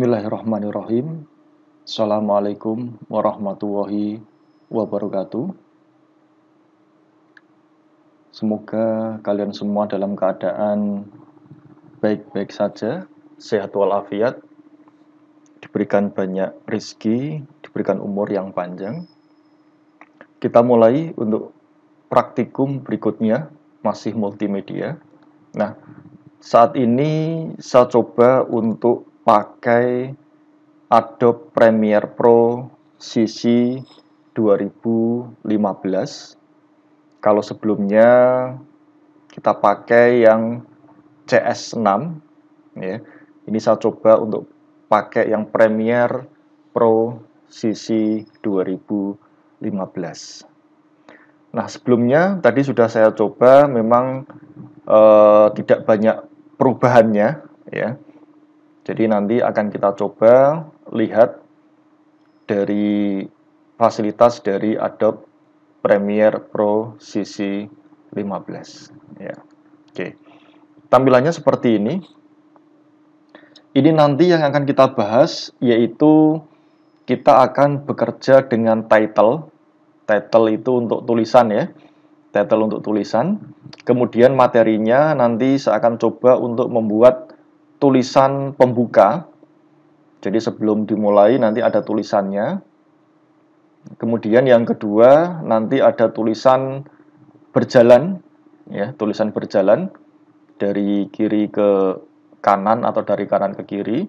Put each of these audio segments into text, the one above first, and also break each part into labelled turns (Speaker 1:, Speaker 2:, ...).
Speaker 1: Bismillahirrahmanirrahim. Assalamualaikum warahmatullahi wabarakatuh. Semoga kalian semua dalam keadaan baik-baik saja, sehat walafiat, diberikan banyak rezeki, diberikan umur yang panjang. Kita mulai untuk praktikum berikutnya, masih multimedia. Nah, saat ini saya coba untuk pakai Adobe Premiere Pro CC 2015. Kalau sebelumnya kita pakai yang CS6 ya. Ini saya coba untuk pakai yang Premiere Pro CC 2015. Nah, sebelumnya tadi sudah saya coba, memang tidak banyak perubahannya ya. Jadi nanti akan kita coba lihat dari fasilitas dari Adobe Premiere Pro CC 15 ya. Oke. Tampilannya seperti ini. Ini nanti yang akan kita bahas, yaitu kita akan bekerja dengan title. Title itu untuk tulisan ya. Title untuk tulisan. Kemudian materinya nanti saya akan coba untuk membuat tulisan pembuka. Jadi sebelum dimulai nanti ada tulisannya. Kemudian yang kedua nanti ada tulisan berjalan ya, tulisan berjalan dari kiri ke kanan atau dari kanan ke kiri.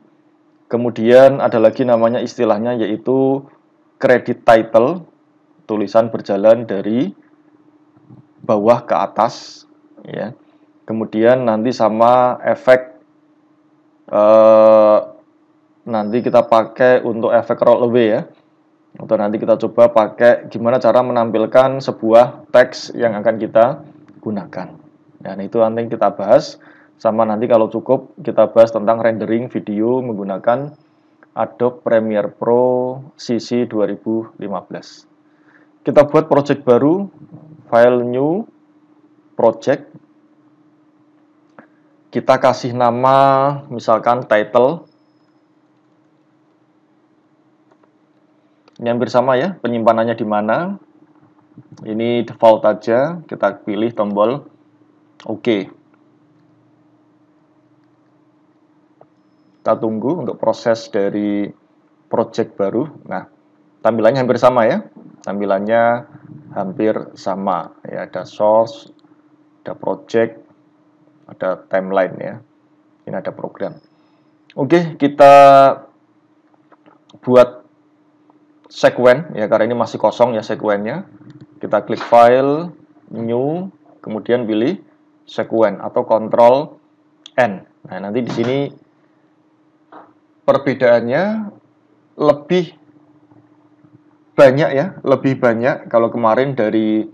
Speaker 1: Kemudian ada lagi namanya istilahnya yaitu credit title, tulisan berjalan dari bawah ke atas ya. Kemudian nanti sama efek nanti kita pakai untuk efek rollaway ya. Atau nanti kita coba pakai gimana cara menampilkan sebuah teks yang akan kita gunakan. Dan itu nanti kita bahas. Sama nanti kalau cukup kita bahas tentang rendering video menggunakan Adobe Premiere Pro CC 2015. Kita buat project baru, file new, project. Kita kasih nama misalkan title. Ini hampir sama ya, penyimpanannya di mana. Ini default aja, kita pilih tombol OK. Kita tunggu untuk proses dari project baru. Nah, tampilannya hampir sama ya. Tampilannya hampir sama. Ya, ada source, ada project, ada timeline ya. Ini ada program. Oke, kita buat sekuen ya, karena ini masih kosong ya sekuennya. Kita klik file, new, kemudian pilih sekuen atau Ctrl N. Nah, nanti di sini perbedaannya lebih banyak ya, lebih banyak kalau kemarin dari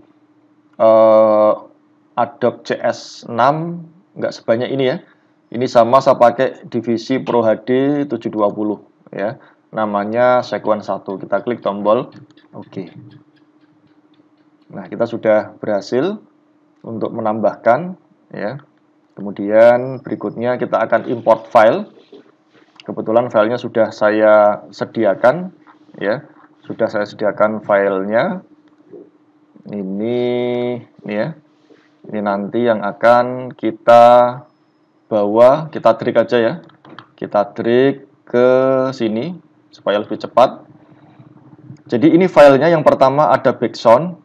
Speaker 1: Adobe CS6 nggak sebanyak ini ya. Ini sama saya pakai divisi Pro HD 720 ya. Namanya sekuen 1. Kita klik tombol OK. Nah, kita sudah berhasil untuk menambahkan ya. Kemudian berikutnya kita akan import file. Kebetulan filenya sudah saya sediakan ya. Sudah saya sediakan filenya. Ini ya. Ini nanti yang akan kita bawa, kita drag aja ya. Kita drag ke sini supaya lebih cepat. Jadi ini filenya, yang pertama ada background,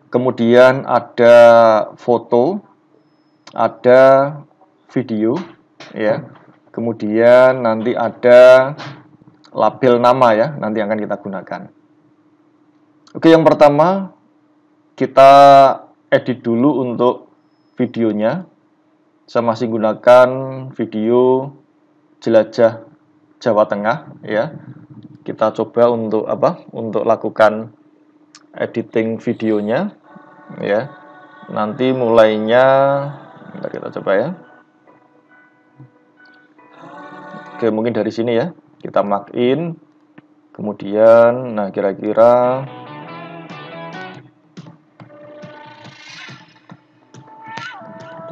Speaker 1: kemudian ada foto, ada video ya. Kemudian nanti ada label nama ya, nanti akan kita gunakan. Oke, yang pertama kita edit dulu untuk videonya. Saya masih gunakan video jelajah Jawa Tengah ya. Kita coba untuk Untuk lakukan editing videonya ya. Nanti mulainya kita coba ya. Oke, mungkin dari sini ya. Kita mark in. Kemudian nah kira-kira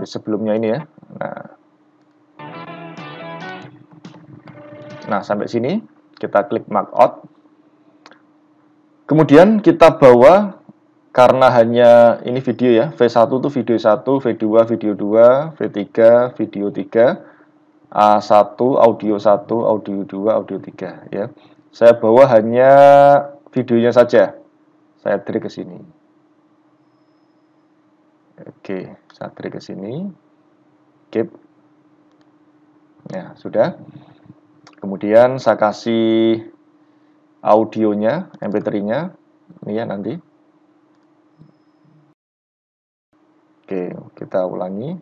Speaker 1: sebelumnya ini ya. Nah, Nah, sampai sini kita klik mark out. Kemudian kita bawa, karena hanya ini video ya, V1 itu video 1, V2 video 2, V3 video 3, A1 audio 1, audio 2, audio 3 ya. Saya bawa hanya videonya saja. Saya drag ke sini. Oke, saya drag ke sini. Keep. Ya, sudah. Kemudian saya kasih audionya, MP3-nya. Ini ya nanti. Oke, kita ulangi.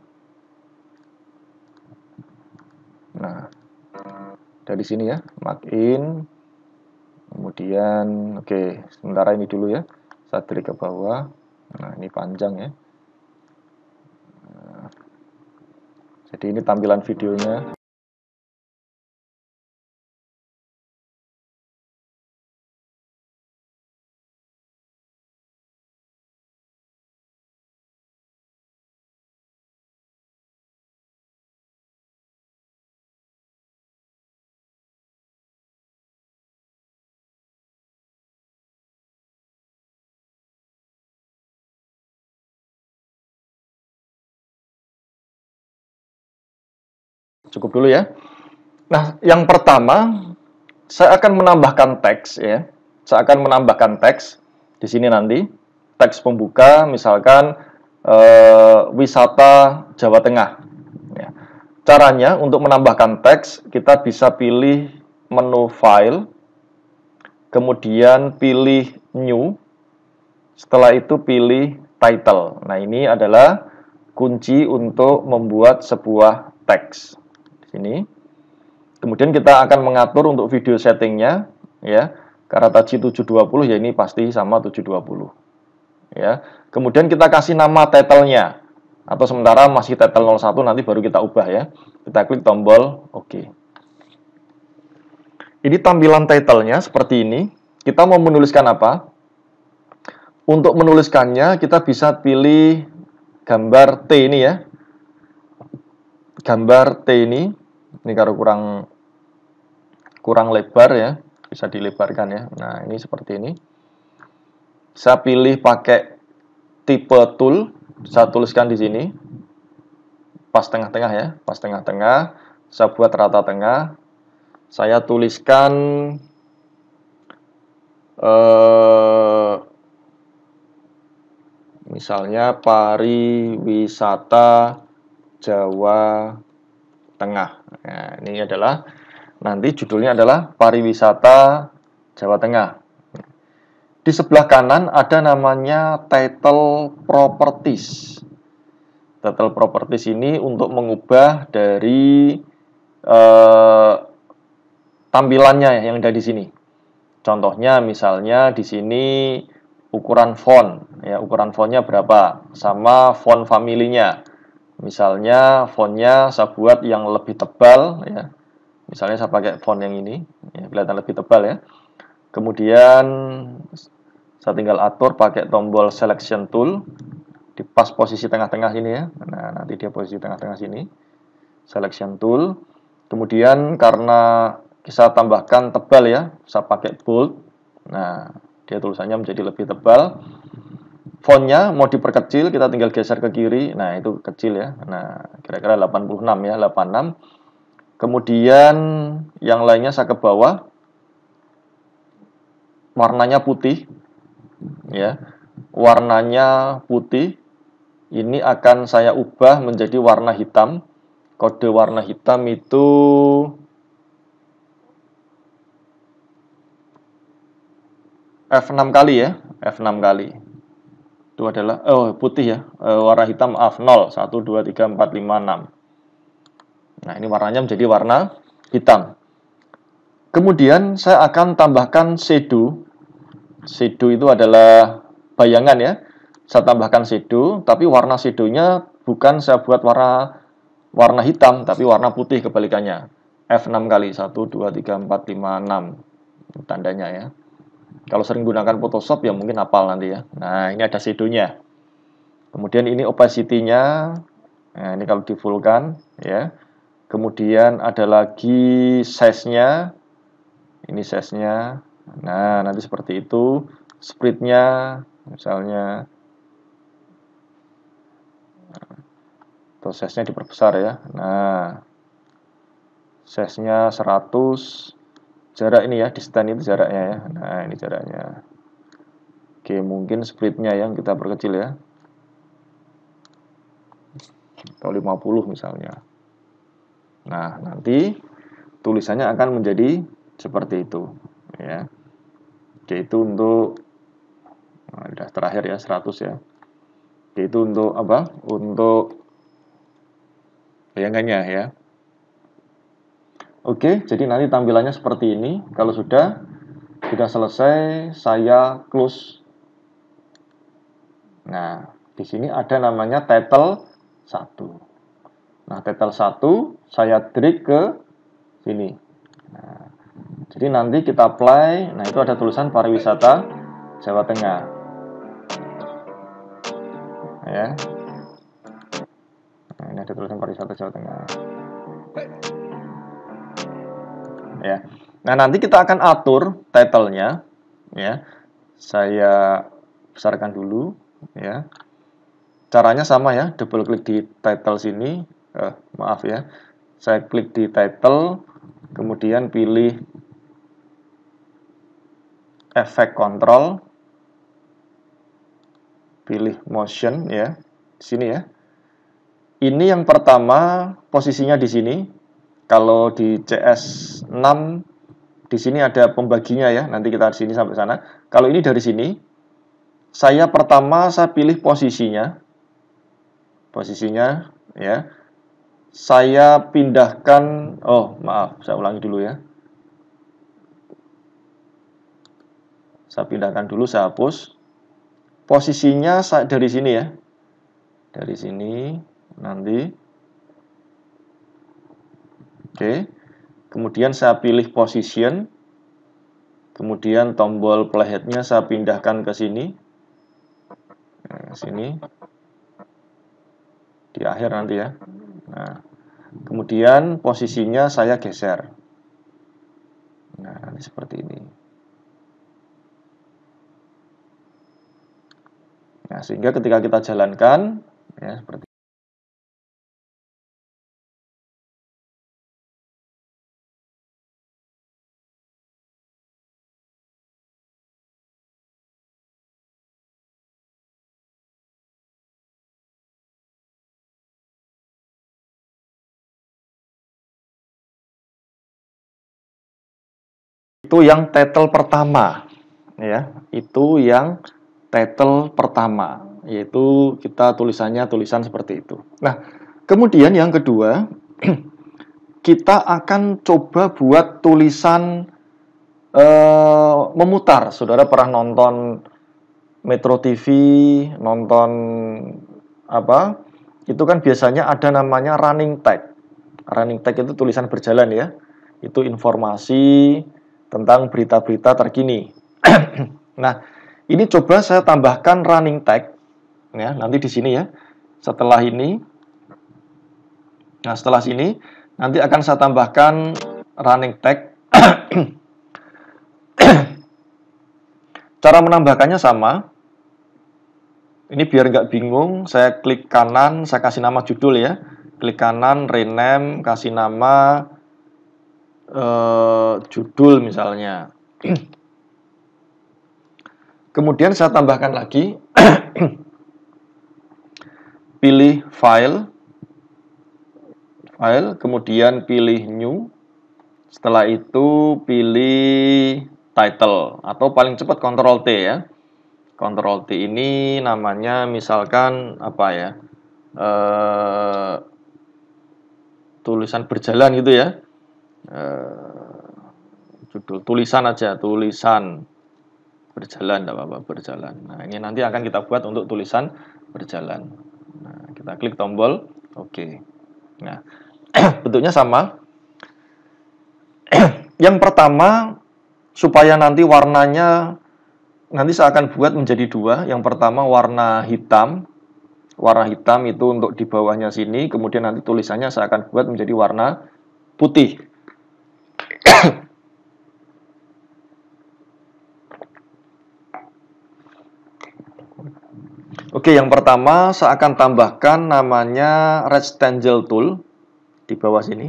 Speaker 1: Nah, dari sini ya, mark in. Kemudian, oke, sementara ini dulu ya. Saya drag ke bawah. Nah, ini panjang ya. Nah, jadi ini tampilan videonya. Cukup dulu ya. Nah, yang pertama saya akan menambahkan teks ya. Saya akan menambahkan teks di sini nanti. Teks pembuka misalkan wisata Jawa Tengah. Ya. Caranya untuk menambahkan teks, kita bisa pilih menu file, kemudian pilih new, setelah itu pilih title. Nah, ini adalah kunci untuk membuat sebuah teks. Di sini. Kemudian kita akan mengatur untuk video settingnya, ya. Karena tadi 720 ya ini pasti sama 720. Ya. Kemudian kita kasih nama title-nya. Atau sementara masih title 01, nanti baru kita ubah ya. Kita klik tombol OK. Ini tampilan title-nya seperti ini. Kita mau menuliskan apa? Untuk menuliskannya kita bisa pilih gambar T ini ya. Gambar T ini kalau kurang lebar ya, bisa dilebarkan ya. Nah, ini seperti ini. Saya pilih pakai tipe tool, saya tuliskan di sini. Pas tengah-tengah ya, pas tengah-tengah. Saya buat rata tengah. Saya tuliskan misalnya pariwisata Jawa Tengah. Nah, ini adalah nanti judulnya adalah pariwisata Jawa Tengah. Di sebelah kanan ada namanya title properties. Title properties ini untuk mengubah dari tampilannya yang ada di sini. Contohnya misalnya di sini ukuran font, ya ukuran fontnya berapa, sama font familinya. Misalnya fontnya saya buat yang lebih tebal, ya. Misalnya saya pakai font yang ini, ya, kelihatan lebih tebal ya. Kemudian saya tinggal atur pakai tombol selection tool di pas posisi tengah-tengah sini ya. Nah, nanti dia posisi tengah-tengah sini. Selection tool. Kemudian karena saya tambahkan tebal ya, saya pakai bold. Nah, dia tulisannya menjadi lebih tebal. Fontnya mau diperkecil, kita tinggal geser ke kiri. Nah, itu kecil ya. Nah, kira-kira 86 ya, 86. Kemudian yang lainnya saya ke bawah. Warnanya putih. Ya. Warnanya putih. Ini akan saya ubah menjadi warna hitam. Kode warna hitam itu F6 kali ya, F6 kali. Itu adalah putih ya, warna hitam maaf 0, 1 2 3 4 5 6. Nah, ini warnanya menjadi warna hitam. Kemudian saya akan tambahkan shadow. Shadow itu adalah bayangan ya. Saya tambahkan shadow, tapi warna shadownya bukan saya buat warna hitam, tapi warna putih kebalikannya. F6 kali, 1 2 3 4 5 6. Tandanya ya. Kalau sering gunakan Photoshop ya mungkin hafal nanti ya. Nah, ini ada shadow-nya. Kemudian ini opacity-nya. Nah, ini kalau di full-kan ya. Kemudian ada lagi size-nya. Ini size-nya. Nah, nanti seperti itu. Spread-nya misalnya, atau size-nya diperbesar ya. Nah, size-nya 100. Jarak ini ya, distance itu jaraknya ya. Nah, ini jaraknya. Oke, mungkin spread-nya yang kita perkecil ya. Atau 50 misalnya. Nah, nanti tulisannya akan menjadi seperti itu ya. Oke, itu untuk udah terakhir ya 100 ya. Oke, itu untuk apa? Untuk bayangannya ya. Oke, jadi nanti tampilannya seperti ini. Kalau sudah selesai, saya close. Nah, di sini ada namanya title 1. Nah, title 1 saya drag ke sini. Nah, jadi nanti kita apply. Nah, itu ada tulisan pariwisata Jawa Tengah. Ya. Nah, ini ada tulisan pariwisata Jawa Tengah. Ya. Nah, nanti kita akan atur title-nya ya. Saya besarkan dulu ya. Caranya sama ya, double klik di title sini. Maaf ya. Saya klik di title, kemudian pilih efek control, pilih motion ya. Di sini ya. Ini yang pertama posisinya di sini. Kalau di CS6 di sini ada pembaginya ya. Nanti kita di sini sampai sana. Kalau ini dari sini, saya pertama saya pilih posisinya. Posisinya ya. Saya pindahkan, oh maaf, saya ulangi dulu ya. Saya pindahkan dulu, saya hapus. Posisinya dari sini ya. Dari sini nanti. Oke. Kemudian saya pilih position. Kemudian tombol playhead-nya saya pindahkan ke sini. Nah, sini. Di akhir nanti ya. Nah, kemudian posisinya saya geser. Nah, ini seperti ini. Nah, sehingga ketika kita jalankan, ya seperti itu yang title pertama, ya. Itu yang title pertama, yaitu kita tulisannya tulisan seperti itu. Nah, kemudian yang kedua, kita akan coba buat tulisan memutar. Saudara pernah nonton Metro TV, nonton apa? Itu kan biasanya ada namanya running tag. Running tag itu tulisan berjalan ya. Itu informasi tentang berita-berita terkini. Nah, ini coba saya tambahkan running tag ya, nanti di sini ya. Setelah ini, nah setelah sini nanti akan saya tambahkan running tag. Cara menambahkannya sama. Ini biar nggak bingung, saya klik kanan, saya kasih nama judul ya. Klik kanan, rename, kasih nama judul misalnya. Kemudian saya tambahkan lagi, pilih file, kemudian pilih new. Setelah itu pilih title, atau paling cepat Ctrl T ya. Ctrl T ini namanya misalkan apa ya, tulisan berjalan gitu ya, judul tulisan aja, tulisan berjalan, tidak apa-apa, berjalan. Nah, ini nanti akan kita buat untuk tulisan berjalan. Nah, kita klik tombol OK. Nah, bentuknya sama. Yang pertama, supaya nanti warnanya, nanti saya akan buat menjadi dua. Yang pertama warna hitam, warna hitam itu untuk di bawahnya sini, kemudian nanti tulisannya saya akan buat menjadi warna putih. Oke, yang pertama saya akan tambahkan namanya Rectangle Tool di bawah sini.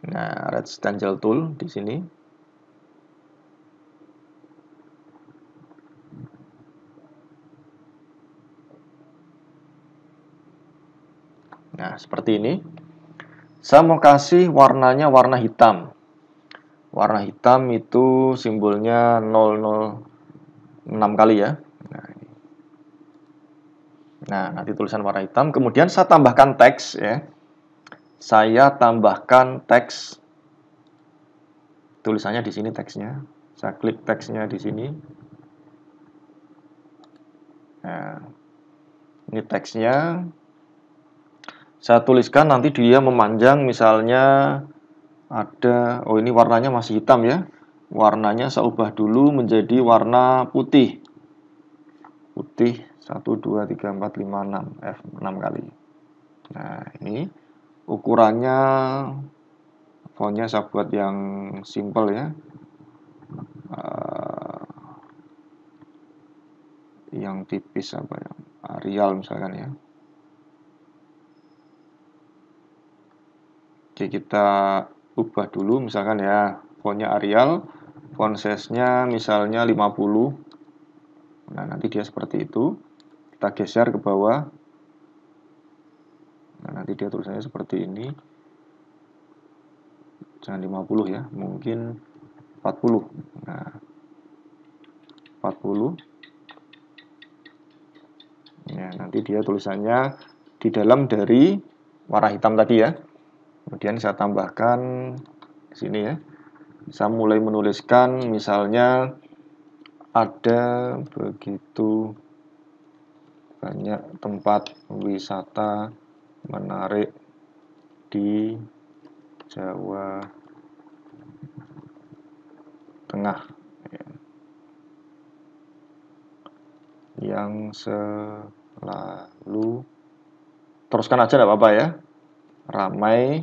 Speaker 1: Nah, Rectangle Tool di sini. Nah, seperti ini. Saya mau kasih warnanya warna hitam. Warna hitam itu simbolnya 006 kali ya. Nah, nanti tulisan warna hitam. Kemudian saya tambahkan teks ya. Saya tambahkan teks. Tulisannya di sini teksnya. Saya klik teksnya di sini. Nah, ini teksnya. Saya tuliskan nanti dia memanjang, misalnya ada, oh ini warnanya masih hitam ya. Warnanya saya ubah dulu menjadi warna putih. Putih 1, 2, 3, 4, 5, 6. F6 kali. Nah, ini ukurannya, fontnya saya buat yang simple ya. Yang tipis apa ya, Arial misalkan ya. Oke, kita ubah dulu misalkan ya, fontnya Arial, font size-nya misalnya 50. Nah, nanti dia seperti itu. Kita geser ke bawah. Nah, nanti dia tulisannya seperti ini. Jangan 50 ya, mungkin 40. Nah, 40. Ya, nanti dia tulisannya di dalam dari warna hitam tadi ya. Kemudian saya tambahkan di sini ya. Saya mulai menuliskan misalnya ada begitu banyak tempat wisata menarik di Jawa Tengah ya, yang selalu, teruskan aja tidak apa-apa ya, ramai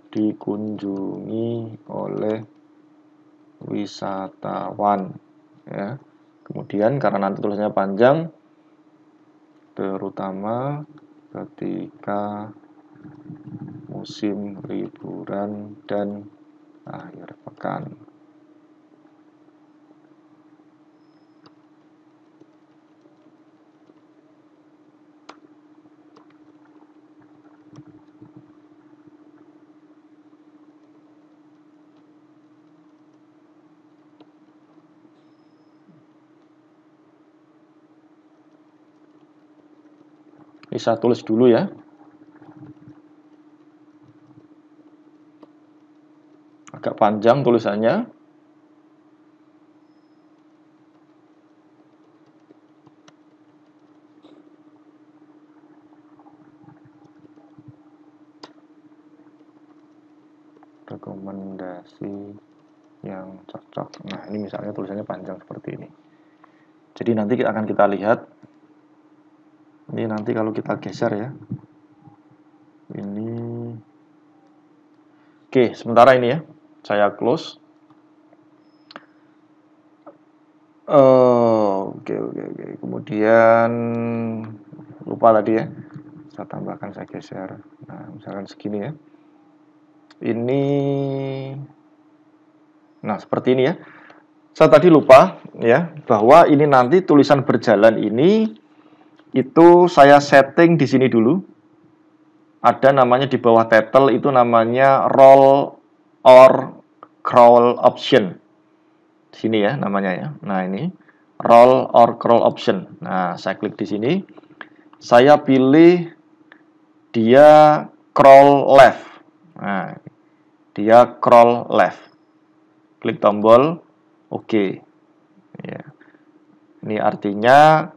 Speaker 1: dikunjungi oleh wisatawan ya. Kemudian karena nanti tulisannya panjang, terutama ketika musim liburan dan akhir pekan. Ini saya tulis dulu ya. Agak panjang tulisannya. Rekomendasi yang cocok. Nah, ini misalnya tulisannya panjang seperti ini. Jadi nanti akan kita lihat. Ini nanti kalau kita geser ya. Ini. Oke, sementara ini ya. Saya close. Oke. Kemudian lupa tadi ya. Saya tambahkan, saya geser. Nah, misalkan segini ya. Ini. Nah, seperti ini ya. Saya tadi lupa ya, bahwa ini nanti tulisan berjalan ini itu saya setting di sini dulu. Ada namanya di bawah title itu namanya roll or scroll option. Sini ya namanya ya. Nah, ini roll or scroll option. Nah, saya klik di sini. Saya pilih dia scroll left. Nah, dia scroll left. Klik tombol OK. Ya. Ini artinya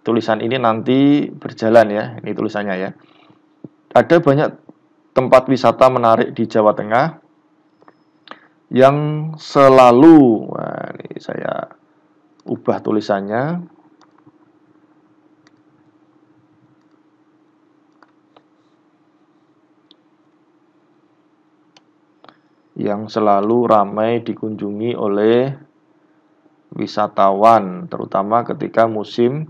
Speaker 1: tulisan ini nanti berjalan ya. Ini tulisannya ya. Ada banyak tempat wisata menarik di Jawa Tengah yang selalu, wah, ini saya ubah tulisannya. Yang selalu ramai dikunjungi oleh wisatawan, terutama ketika musim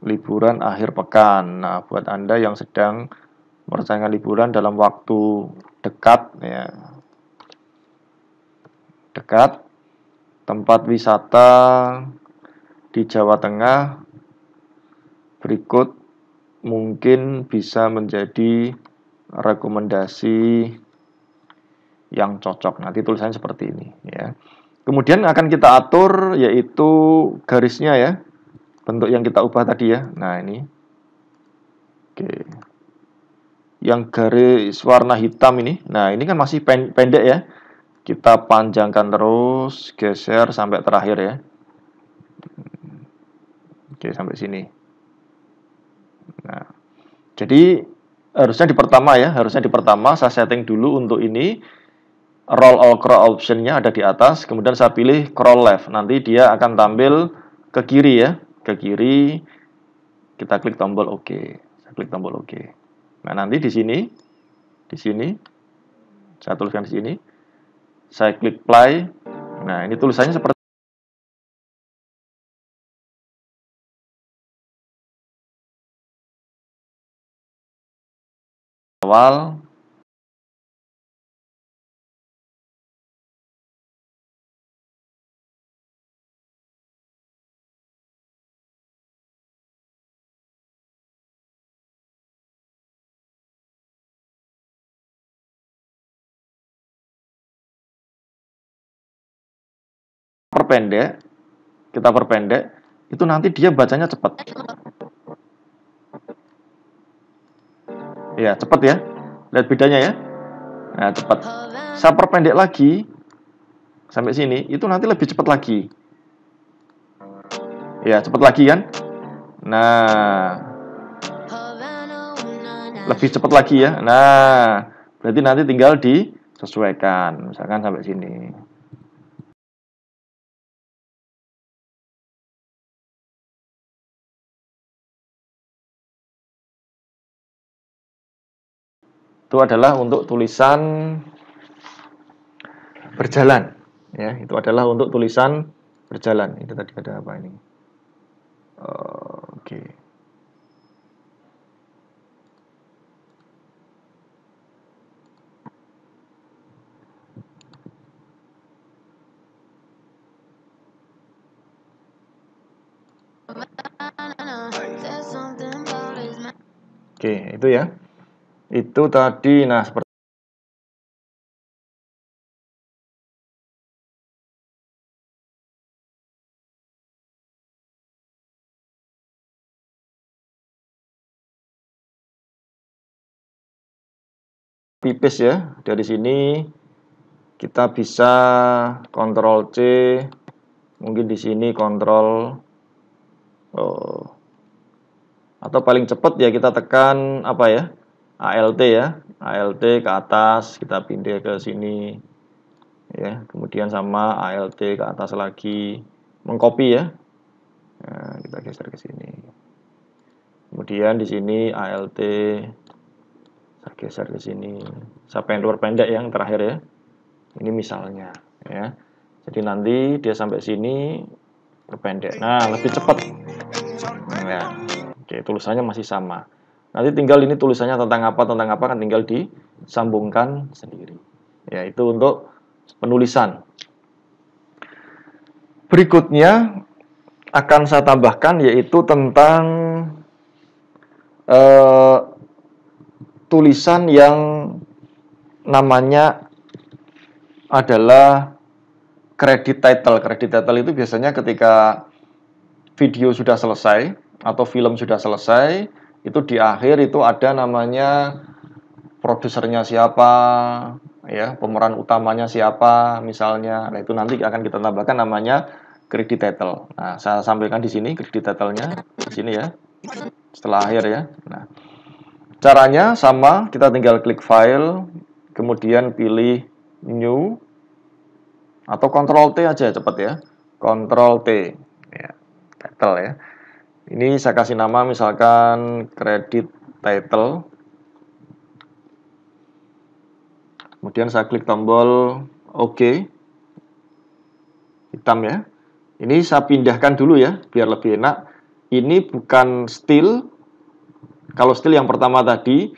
Speaker 1: liburan akhir pekan. Nah, buat Anda yang sedang merencanakan liburan dalam waktu dekat, ya, dekat, tempat wisata di Jawa Tengah berikut mungkin bisa menjadi rekomendasi yang cocok. Nanti tulisannya seperti ini, ya. Kemudian akan kita atur yaitu garisnya, ya, bentuk yang kita ubah tadi, ya. Nah, ini oke, yang garis warna hitam ini, nah ini kan masih pendek, ya, kita panjangkan terus, geser sampai terakhir, ya. Oke, sampai sini. Nah, jadi harusnya di pertama, ya, harusnya di pertama saya setting dulu untuk ini. Roll all scroll optionnya ada di atas, kemudian saya pilih scroll left. Nanti dia akan tampil ke kiri, ya, ke kiri. Kita klik tombol OK. Saya klik tombol OK. Nah, nanti di sini, saya tuliskan di sini. Saya klik play. Nah, ini tulisannya seperti awal. Kita perpendek, itu nanti dia bacanya cepat. Ya, cepat, ya. Lihat bedanya, ya. Nah, cepat. Saya perpendek lagi sampai sini, itu nanti lebih cepat lagi. Ya, cepat lagi, kan? Nah, lebih cepat lagi, ya. Nah, berarti nanti tinggal disesuaikan. Misalkan sampai sini. Itu adalah untuk tulisan berjalan, ya. Itu adalah untuk tulisan berjalan. Itu tadi ada apa ini? Oke. Oke, itu, ya. Itu tadi, nah, seperti tipis, ya. Dari sini kita bisa Ctrl C, mungkin di sini Ctrl atau paling cepat, ya, kita tekan apa, ya, ALT, ya, ALT ke atas, kita pindah ke sini, ya, kemudian sama ALT ke atas lagi, mengcopy, ya. Nah, kita geser ke sini. Kemudian di sini ALT, saya geser ke sini. Saya pengen pendek yang terakhir, ya. Ini misalnya, ya. Jadi nanti dia sampai sini pendek. Nah, lebih cepat. Nah, oke, tulisannya masih sama. Nanti tinggal ini tulisannya tentang apa kan tinggal disambungkan sendiri. Ya, itu untuk penulisan. Berikutnya akan saya tambahkan yaitu tentang tulisan yang namanya adalah credit title. Credit title itu biasanya ketika video sudah selesai atau film sudah selesai, itu di akhir itu ada namanya produsernya siapa, ya, pemeran utamanya siapa misalnya. Nah, itu nanti akan kita tambahkan namanya credit title. Nah, saya sampaikan di sini credit title-nya di sini, ya. Setelah akhir, ya. Nah, caranya sama, kita tinggal klik file, kemudian pilih new atau Ctrl T aja cepat, ya. Ctrl T. Ya. title ya. Ini saya kasih nama misalkan credit title. Kemudian saya klik tombol OK. Hitam ya. Ini saya pindahkan dulu ya, biar lebih enak. Ini bukan still. Kalau still yang pertama tadi,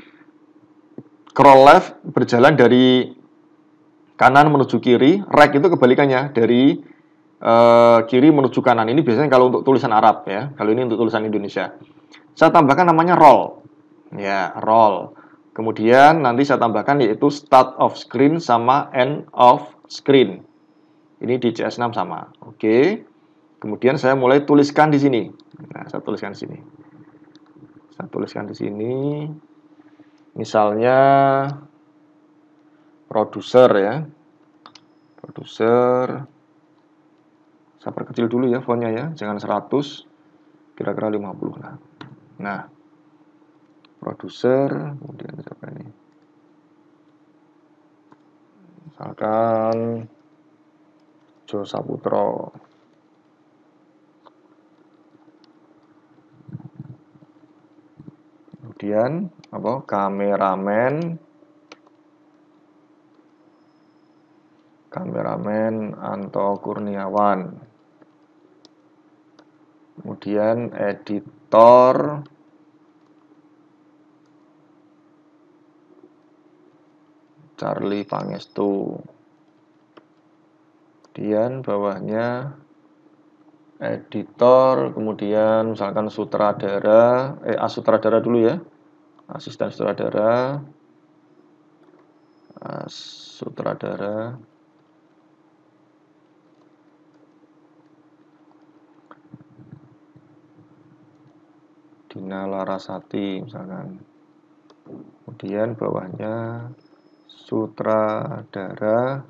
Speaker 1: scroll left berjalan dari kanan menuju kiri. Right itu kebalikannya, dari kiri menuju kanan. Ini biasanya kalau untuk tulisan Arab ya. Kalau ini untuk tulisan Indonesia. Saya tambahkan namanya roll. Ya, roll. Kemudian nanti saya tambahkan yaitu start of screen sama end of screen. Ini di CS6 sama. Oke. Kemudian saya mulai tuliskan di sini. Nah, saya tuliskan di sini. Saya tuliskan di sini. Misalnya produser ya. Produser. Saya perkecil dulu ya fontnya ya, jangan 100. Kira-kira 50 lah. Nah, produser, kemudian siapa ini? Misalkan Jo Saputro. Kemudian apa? Kameramen Anto Kurniawan. Kemudian editor Charlie Pangestu. Kemudian bawahnya editor, kemudian misalkan sutradara, sutradara dulu ya. Asisten sutradara. Sutradara. Dina Larasati misalkan. Kemudian bawahnya sutradara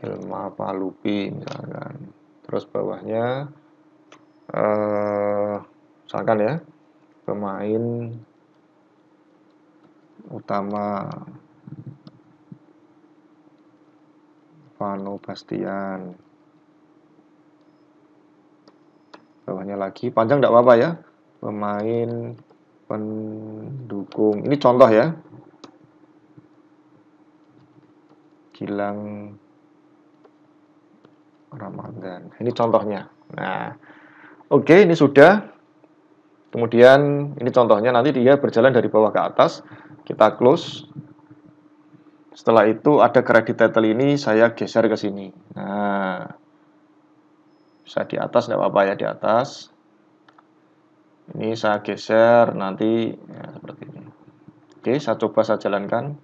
Speaker 1: Hilma Palupi misalkan. Terus bawahnya misalkan ya, pemain utama Vano Bastian. Bawahnya lagi, panjang tidak apa-apa ya. Pemain pendukung. Ini contoh ya. Gilang Ramadan. Ini contohnya. Nah, oke, ini sudah. Kemudian ini contohnya, nanti dia berjalan dari bawah ke atas. Kita close. Setelah itu ada credit title ini, saya geser ke sini. Nah, bisa di atas, tidak apa-apa ya, di atas. Ini saya geser, nanti ya, seperti ini. Oke, saya coba saya jalankan.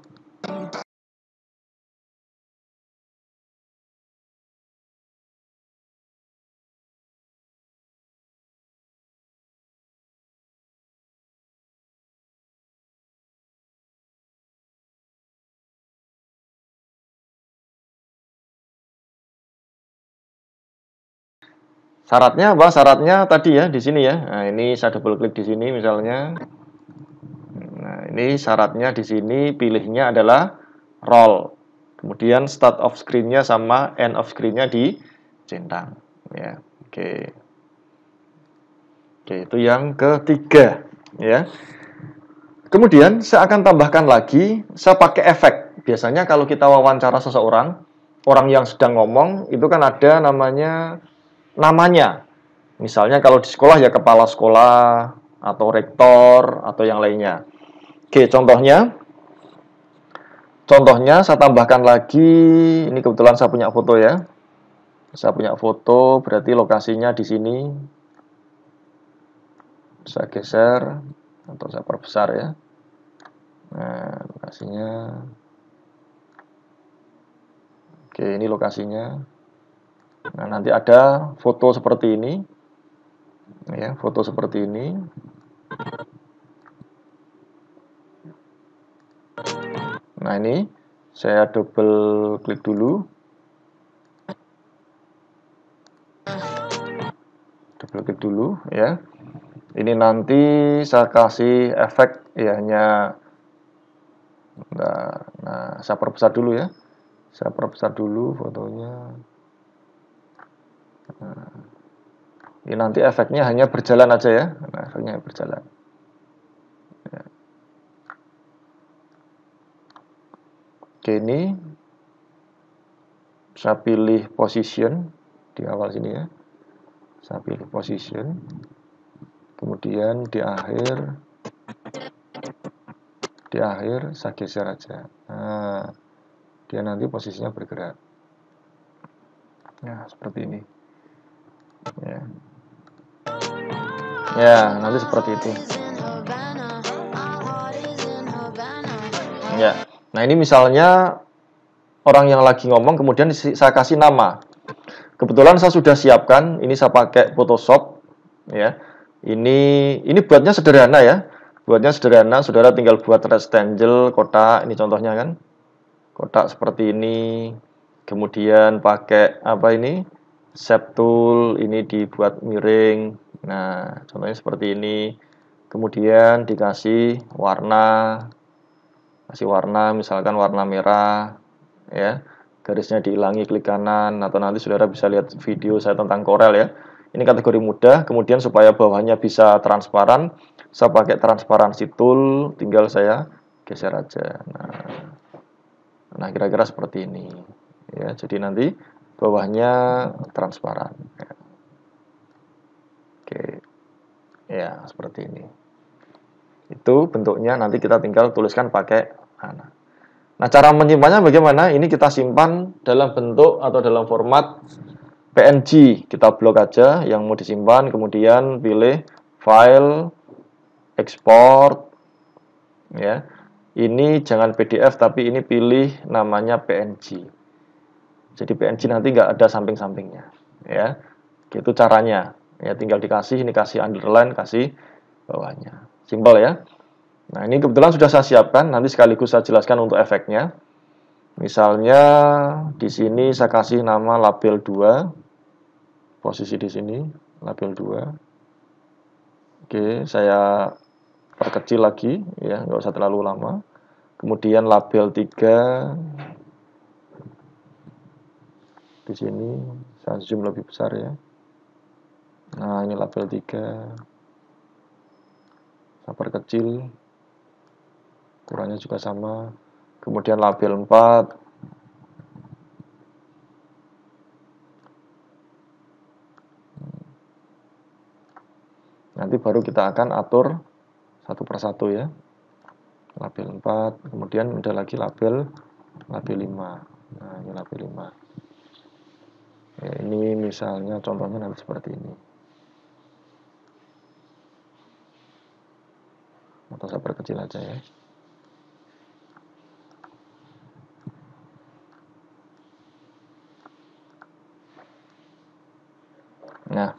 Speaker 1: Syaratnya apa? Syaratnya tadi ya, di sini ya. Nah, ini saya double klik di sini misalnya. Nah, ini syaratnya di sini pilihnya adalah roll. Kemudian start of screen-nya sama end of screen-nya dicentang. Ya, oke. Oke, itu yang ketiga, ya. Kemudian saya akan tambahkan lagi, saya pakai efek. Biasanya kalau kita wawancara seseorang, orang yang sedang ngomong, itu kan ada namanya. Misalnya kalau di sekolah ya kepala sekolah, atau rektor, atau yang lainnya. Oke, contohnya saya tambahkan lagi, ini kebetulan saya punya foto ya. Saya punya foto, berarti lokasinya di sini. Saya geser, atau saya perbesar ya. Nah, lokasinya. Oke, ini lokasinya. Nah, nanti ada foto seperti ini. Ya, foto seperti ini. Nah, ini saya double klik dulu. Double klik dulu ya. Ini nanti saya kasih efek ya, hanya Nah, saya perbesar dulu ya. Saya perbesar dulu fotonya. Nah, ini nanti efeknya hanya berjalan aja ya. Nah, efeknya berjalan. Ya. Oke, ini saya pilih position di awal sini ya. Saya pilih position. Kemudian di akhir saya geser aja. Nah, dia nanti posisinya bergerak. Ya, seperti ini. Ya. Ya, nanti seperti itu. Ya. Nah, ini misalnya orang yang lagi ngomong kemudian saya kasih nama. Kebetulan saya sudah siapkan, ini saya pakai Photoshop ya. Ini buatnya sederhana ya. Buatnya sederhana, Saudara tinggal buat rectangle kotak, ini contohnya kan. Kotak seperti ini. Kemudian pakai apa ini? Shape tool, ini dibuat miring. Nah, contohnya seperti ini. Kemudian dikasih warna. Kasih warna, misalkan warna merah ya. Garisnya dihilangi, klik kanan, atau nanti saudara bisa lihat video saya tentang Corel ya. Ini kategori mudah. Kemudian supaya bawahnya bisa transparan, saya pakai transparansi tool, tinggal saya geser aja. Nah, kira-kira seperti ini ya. Jadi nanti bawahnya transparan ya. Oke ya, seperti ini. Itu bentuknya, nanti kita tinggal tuliskan pakai mana. Nah, cara menyimpannya bagaimana? Ini kita simpan dalam bentuk atau dalam format PNG. Kita blok aja yang mau disimpan, kemudian pilih file, export ya. Ini jangan PDF tapi ini pilih namanya PNG. Jadi PNG nanti nggak ada samping-sampingnya ya. Gitu caranya. Ya, tinggal dikasih, ini kasih underline, kasih bawahnya. Simpel ya. Nah, ini kebetulan sudah saya siapkan, nanti sekaligus saya jelaskan untuk efeknya. Misalnya di sini saya kasih nama label 2. Posisi di sini label 2. Oke, saya perkecil lagi ya, nggak usah terlalu lama. Kemudian label 3 di sini saya zoom lebih besar ya. Nah, ini label 3. Saya perkecil. Ukurannya juga sama. Kemudian label 4. Nanti baru kita akan atur satu persatu ya. Label 4, kemudian ada lagi label 5. Nah, ini label 5. Ya, ini misalnya contohnya nanti seperti ini. Atau saya perkecil aja ya. Nah,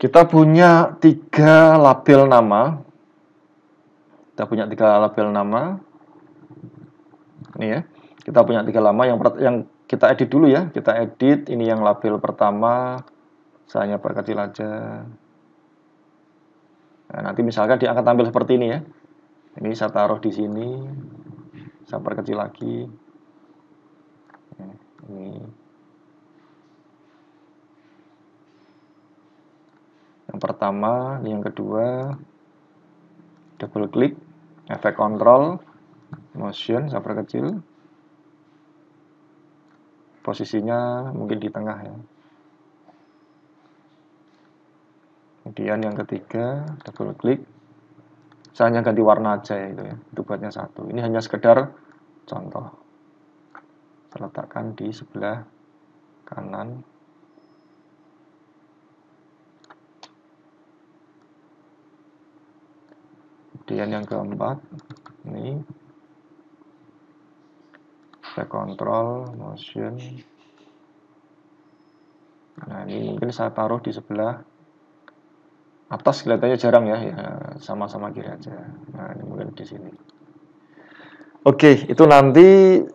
Speaker 1: kita punya 3 label nama. Kita punya 3 label nama. Ini ya. Kita punya 3 nama yang kita edit dulu ya. Kita edit, ini yang label pertama. Saya hanya perkecil aja. Nah, nanti misalkan dia akan tampil seperti ini ya. Ini saya taruh di sini. Saya perkecil lagi. Ini. Yang pertama, ini yang kedua. Double klik, efek control, motion, saya perkecil. Posisinya mungkin di tengah ya. Kemudian yang ketiga, double klik. Saya hanya ganti warna aja ya, itu buatnya 1. Ini hanya sekedar contoh. Saya letakkan di sebelah kanan. Kemudian yang keempat, ini back control, motion. Nah, ini mungkin saya taruh di sebelah atas, kelihatannya jarang ya, sama-sama kiri aja. Nah, ini mungkin di sini. Oke, itu nanti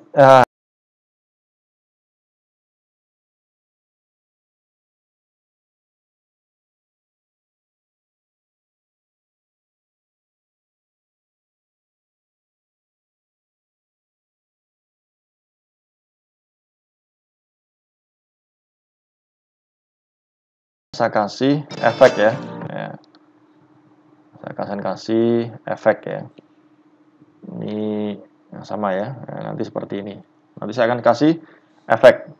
Speaker 1: saya kasih efek ya. Saya akan kasih efek ya. Ini sama ya. Nanti seperti ini. Nanti saya akan kasih efek.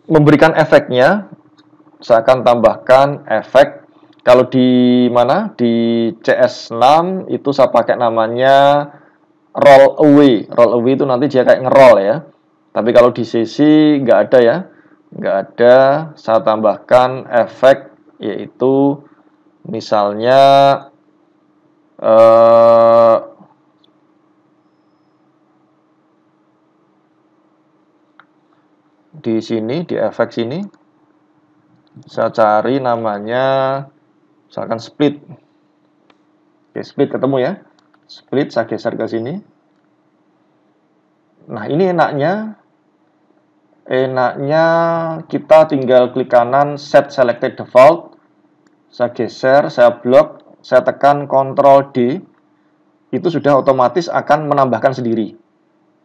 Speaker 1: Memberikan efeknya, saya akan tambahkan efek. Kalau di mana? Di CS6 itu saya pakai namanya roll away. Roll away itu nanti dia kayak ngeroll ya. Tapi kalau di CC nggak ada ya. Nggak ada. Saya tambahkan efek yaitu misalnya di sini, di efek sini saya cari namanya misalkan split. Oke, split ketemu ya. Split saya geser ke sini. Nah, ini enaknya kita tinggal klik kanan set selected default. Saya geser, saya blok, saya tekan Ctrl D. Itu sudah otomatis akan menambahkan sendiri.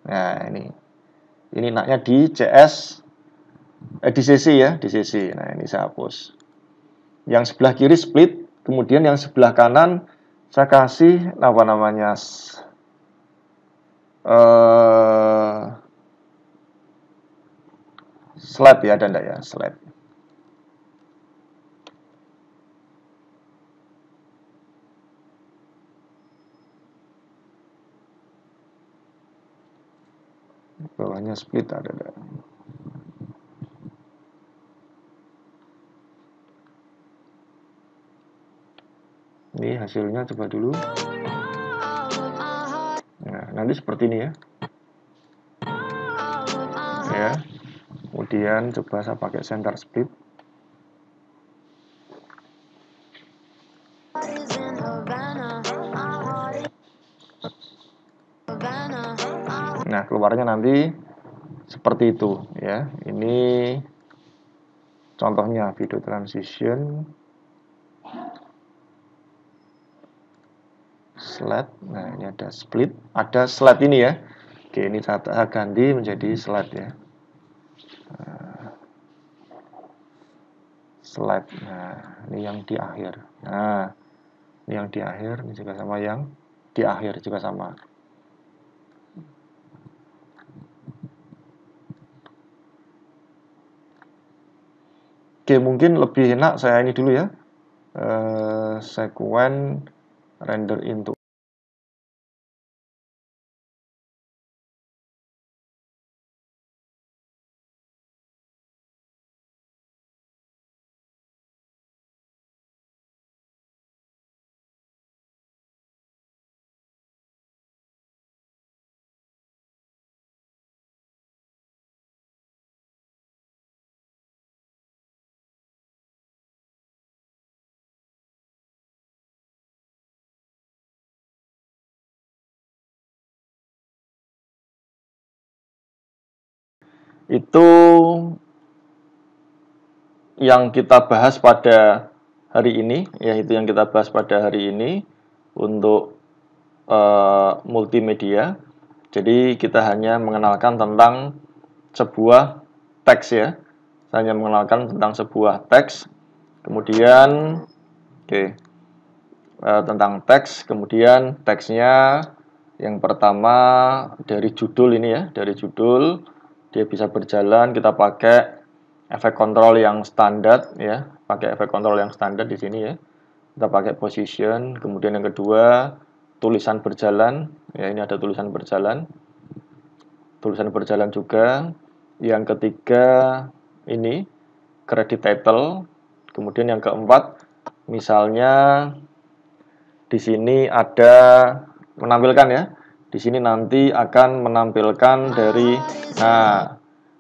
Speaker 1: Nah, ini enaknya di CS di CC ya, di CC. Nah, ini saya hapus. Yang sebelah kiri split, kemudian yang sebelah kanan saya kasih apa namanya? Slide ya, ada enggak ya? Slide. Bawahnya split ada enggak? Ini hasilnya coba dulu. Nah, nanti seperti ini ya. Ya. Kemudian coba saya pakai center split. Nah, keluarnya nanti seperti itu ya. Ini contohnya video transition slide. Nah, ini ada split, ada slide ini ya. Oke, ini saya ganti menjadi slide ya. Slide. Nah, ini yang di akhir. Nah, ini yang di akhir, ini juga sama yang di akhir juga sama. Oke, mungkin lebih enak saya ini dulu ya. Sequence render into. Itu yang kita bahas pada hari ini, yaitu yang kita bahas pada hari ini untuk multimedia. Jadi kita hanya mengenalkan tentang sebuah teks ya. Saya hanya mengenalkan tentang sebuah teks. Kemudian tentang teks, kemudian teksnya yang pertama dari judul ini ya, dari judul dia bisa berjalan, kita pakai efek kontrol yang standar ya, pakai efek kontrol yang standar di sini ya. Kita pakai position, kemudian yang kedua tulisan berjalan, ya ini ada tulisan berjalan. Tulisan berjalan juga. Yang ketiga ini credit title. Kemudian yang keempat misalnya di sini ada menampilkan ya. Di sini nanti akan menampilkan dari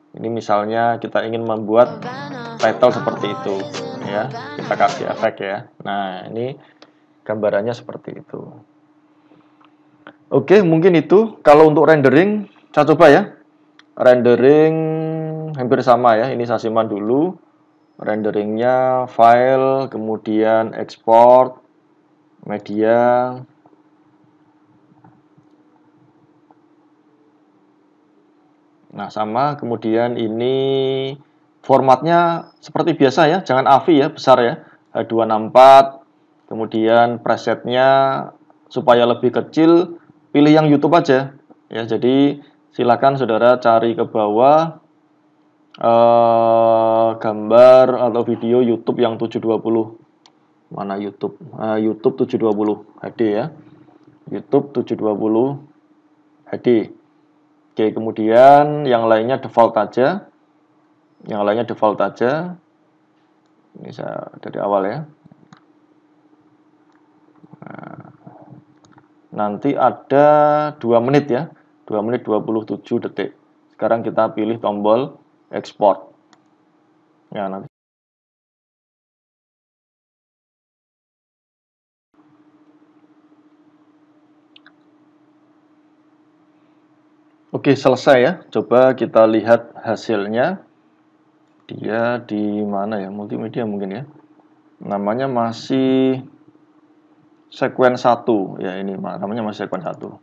Speaker 1: ini misalnya kita ingin membuat title seperti itu ya. Kita kasih efek ya. Nah, ini gambarannya seperti itu. Oke, mungkin itu. Kalau untuk rendering saya coba ya. Rendering hampir sama ya. Ini saya simpan dulu. Renderingnya file, kemudian export media. Nah, sama kemudian ini Formatnya seperti biasa ya, jangan AVI ya, besar ya, H264. Kemudian presetnya supaya lebih kecil, pilih yang YouTube aja ya. Jadi silakan saudara cari ke bawah gambar atau video YouTube yang 720. Mana YouTube? YouTube 720 HD ya. YouTube 720 HD. Oke, kemudian yang lainnya default aja. Yang lainnya default aja. Ini saya dari awal ya. Nanti ada 2 menit ya. 2 menit 27 detik. Sekarang kita pilih tombol export. Ya, nanti. Oke, selesai ya. Coba kita lihat hasilnya. Dia di mana ya? Multimedia mungkin ya. Namanya masih Sequence 1. Ya, ini namanya masih Sequence 1.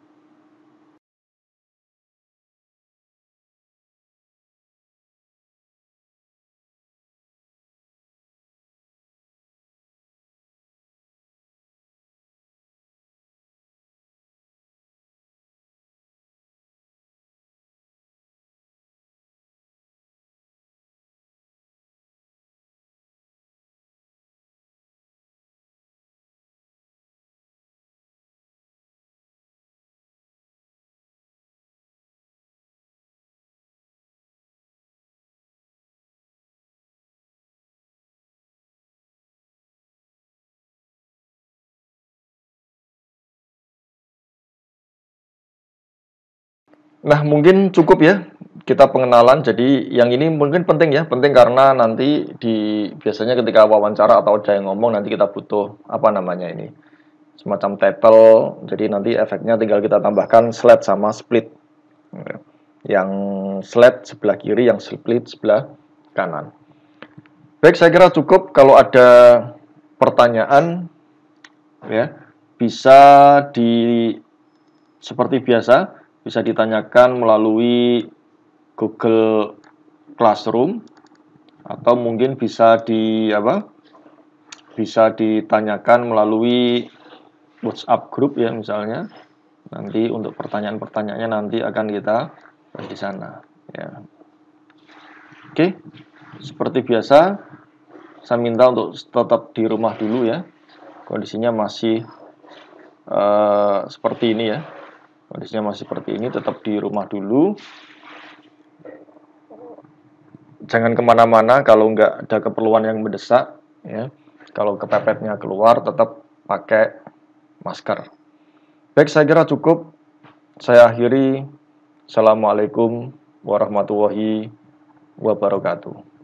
Speaker 1: Nah, mungkin cukup ya kita pengenalan. Jadi yang ini mungkin penting ya, penting karena nanti biasanya ketika wawancara atau ada yang ngomong nanti kita butuh apa namanya ini, semacam title. Jadi nanti efeknya tinggal kita tambahkan slide sama split. Yang slide sebelah kiri, yang split sebelah kanan. Baik, saya kira cukup. Kalau ada pertanyaan ya bisa seperti biasa bisa ditanyakan melalui Google Classroom atau mungkin bisa bisa ditanyakan melalui WhatsApp group ya misalnya. Nanti untuk pertanyaan-pertanyaannya nanti akan kita bahas di sana ya. Oke, seperti biasa saya minta untuk tetap di rumah dulu ya. Kondisinya masih seperti ini ya. Kondisinya masih seperti ini, tetap di rumah dulu. Jangan kemana-mana kalau nggak ada keperluan yang mendesak. Ya. Kalau kepepetnya keluar, tetap pakai masker. Baik, saya kira cukup. Saya akhiri. Assalamualaikum warahmatullahi wabarakatuh.